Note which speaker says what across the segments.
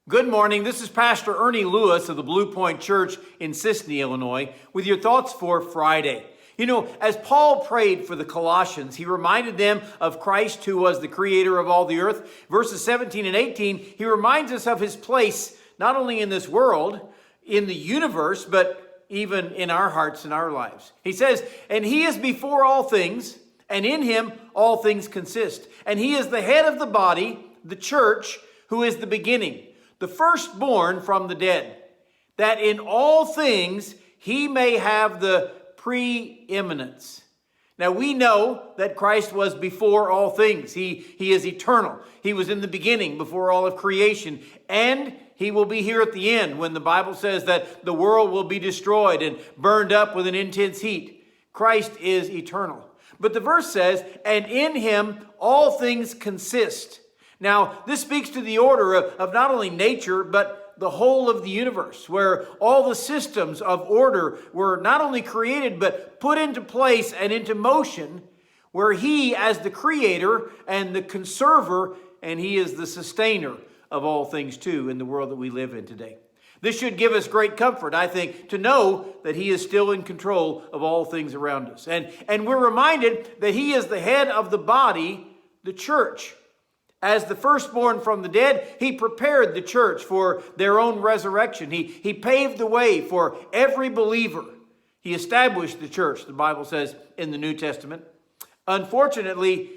Speaker 1: Good morning. This is Pastor Ernie Lewis of the Blue Point Church in Sisney, Illinois, with your thoughts for Friday. You know, as Paul prayed for the Colossians, he reminded them of Christ, who was the creator of all the earth. Verses 17 and 18, he reminds us of his place, not only in this world, in the universe, but even in our hearts and our lives. He says, and he is before all things, and in him all things consist. And he is the head of the body, the church, who is the beginning, the firstborn from the dead, that in all things he may have the preeminence. Now we know that Christ was before all things. He is eternal. He was in the beginning before all of creation, and he will be here at the end when the Bible says that the world will be destroyed and burned up with an intense heat. Christ is eternal. But the verse says, and in him all things consist. Now, this speaks to the order of not only nature, but the whole of the universe, where all the systems of order were not only created, but put into place and into motion, where he, as the creator and the conserver, and he is the sustainer of all things too in the world that we live in today. This should give us great comfort, I think, to know that he is still in control of all things around us. And we're reminded that he is the head of the body, the church. As the firstborn from the dead, he prepared the church for their own resurrection. He paved the way for every believer. He established the church, the Bible says in the New Testament. Unfortunately,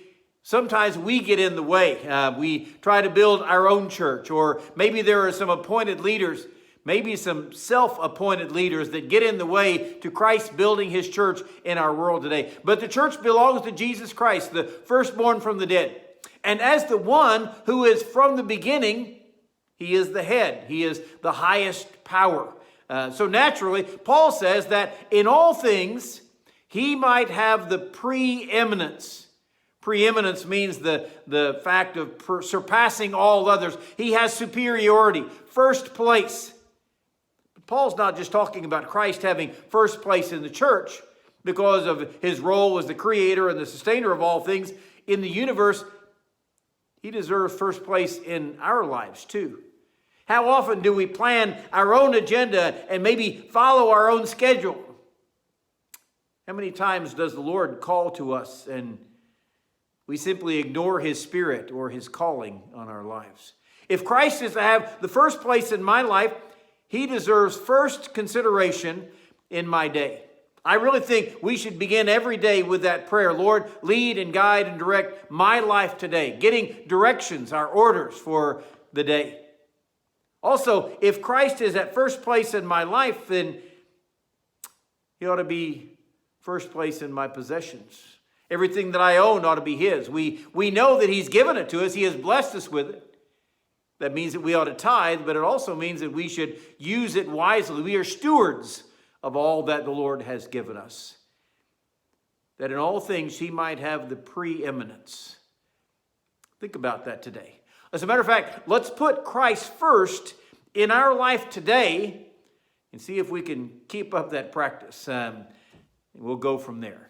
Speaker 1: sometimes we get in the way. We try to build our own church, or maybe there are some appointed leaders, maybe some self-appointed leaders that get in the way to Christ building his church in our world today. But the church belongs to Jesus Christ, the firstborn from the dead. And as the one who is from the beginning, he is the head. He is the highest power. So naturally, Paul says that in all things, he might have the preeminence. Preeminence means the fact of surpassing all others. He has superiority, first place. But Paul's not just talking about Christ having first place in the church because of his role as the creator and the sustainer of all things in the universe. He deserves first place in our lives too. How often do we plan our own agenda and maybe follow our own schedule? How many times does the Lord call to us and we simply ignore his spirit or his calling on our lives? If Christ is to have the first place in my life, he deserves first consideration in my day. I really think we should begin every day with that prayer. Lord, lead and guide and direct my life today. Getting directions, our orders for the day. Also, if Christ is at first place in my life, then he ought to be first place in my possessions. Everything that I own ought to be his. We know that he's given it to us. He has blessed us with it. That means that we ought to tithe, but it also means that we should use it wisely. We are stewards of all that the Lord has given us, that in all things he might have the preeminence. Think about that today. As a matter of fact, let's put Christ first in our life today and see if we can keep up that practice. We'll go from there.